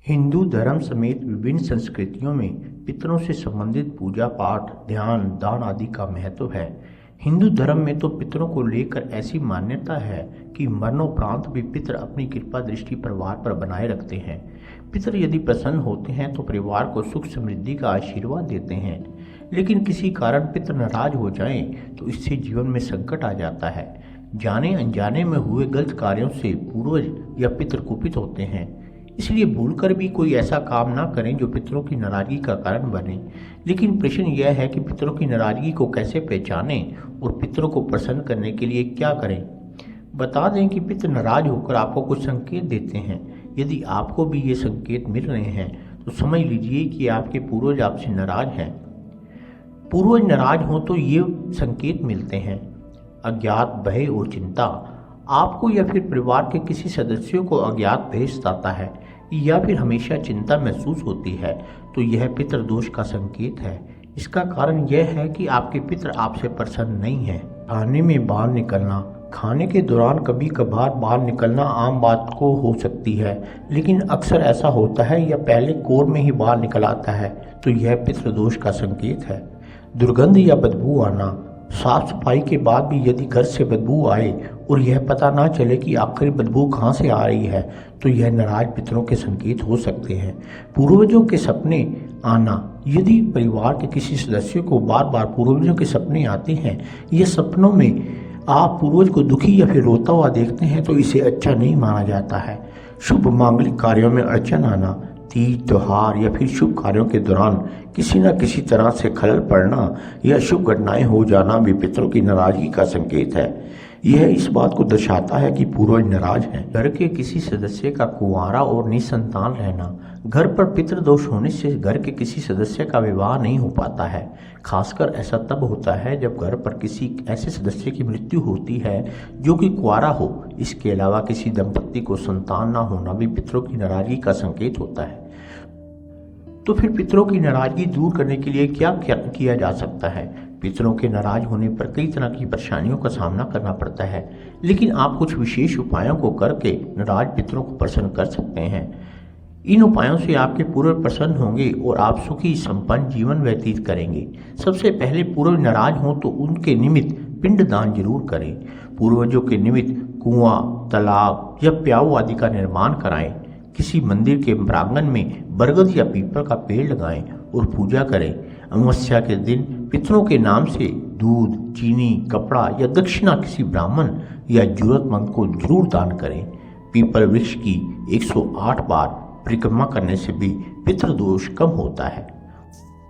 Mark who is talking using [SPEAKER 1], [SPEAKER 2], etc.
[SPEAKER 1] हिंदू धर्म समेत विभिन्न संस्कृतियों में पितरों से संबंधित पूजा पाठ, ध्यान, दान आदि का महत्व है। हिंदू धर्म में तो पितरों को लेकर ऐसी मान्यता है कि मरणोपरांत भी पितर अपनी कृपा दृष्टि परिवार पर बनाए रखते हैं। पितर यदि प्रसन्न होते हैं तो परिवार को सुख समृद्धि का आशीर्वाद देते हैं, लेकिन किसी कारण पितर नाराज हो जाएं तो इससे जीवन में संकट आ जाता है। जाने अनजाने में हुए गलत कार्यों से पूर्वज या पितर कुपित होते हैं, इसलिए भूलकर भी कोई ऐसा काम ना करें जो पितरों की नाराजगी का कारण बने। लेकिन प्रश्न यह है कि पितरों की नाराजगी को कैसे पहचानें और पितरों को प्रसन्न करने के लिए क्या करें। बता दें कि पितर नाराज होकर आपको कुछ संकेत देते हैं। यदि आपको भी ये संकेत मिल रहे हैं तो समझ लीजिए कि आपके पूर्वज आपसे नाराज हैं। पूर्वज नाराज हों तो ये संकेत मिलते हैं: अज्ञात भय और चिंता। आपको या फिर परिवार के किसी सदस्यों को अज्ञात भय सताता है या फिर हमेशा चिंता महसूस होती है तो यह पितृ दोष का संकेत है। इसका कारण यह है कि आपके पितर आपसे प्रसन्न नहीं है। खाने में बाहर निकलना। खाने के दौरान कभी कभार बाहर निकलना आम बात को हो सकती है, लेकिन अक्सर ऐसा होता है या पहले कोर में ही बाहर निकल आता है तो यह पितृ दोष का संकेत है। दुर्गंध या बदबू आना। साफ सफाई के बाद भी यदि घर से बदबू आए और यह पता ना चले कि आखिर बदबू कहाँ से आ रही है तो यह नाराज पितरों के संकेत हो सकते हैं। पूर्वजों के सपने आना। यदि परिवार के किसी सदस्य को बार बार पूर्वजों के सपने आते हैं या सपनों में आप पूर्वज को दुखी या फिर रोता हुआ देखते हैं तो इसे अच्छा नहीं माना जाता है। शुभ मांगलिक कार्यों में अड़चन आना। तीज, त्योहार या फिर शुभ कार्यों के दौरान किसी न किसी तरह से खलल पड़ना या शुभ घटनाएं हो जाना भी पितरों की नाराजगी का संकेत है। यह इस बात को दर्शाता है कि पूर्वज नाराज हैं। घर के किसी सदस्य का कुंवारा और निसंतान रहना। घर पर पितृ दोष होने से घर के किसी सदस्य का विवाह नहीं हो पाता है। खासकर ऐसा तब होता है जब घर पर किसी ऐसे सदस्य की मृत्यु होती है जो कि कुंवारा हो। इसके अलावा किसी दंपत्ति को संतान न होना भी पितरों की नाराजगी का संकेत होता है। तो फिर पितरों की नाराजगी दूर करने के लिए क्या किया जा सकता है? पितरों के नाराज होने पर कई तरह की परेशानियों का सामना करना पड़ता है, लेकिन आप कुछ विशेष उपायों को करके नाराज पितरों को प्रसन्न कर सकते हैं। इन उपायों से आपके पूर्वज प्रसन्न होंगे और आप सुखी संपन्न जीवन व्यतीत करेंगे। सबसे पहले पूर्वज नाराज हों तो उनके निमित्त पिंड दान जरूर करें। पूर्वजों के निमित्त कुआं, तालाब या प्याऊ आदि का निर्माण कराएं। किसी मंदिर के प्रांगण में बरगद या पीपल का पेड़ लगाएं और पूजा करें। अमावस्या के दिन पितरों के नाम से दूध, चीनी, कपड़ा या दक्षिणा किसी ब्राह्मण या जरूरतमंद को जरूर दान करें। पीपल वृक्ष की 108 बार परिक्रमा करने से भी पितृ दोष कम होता है।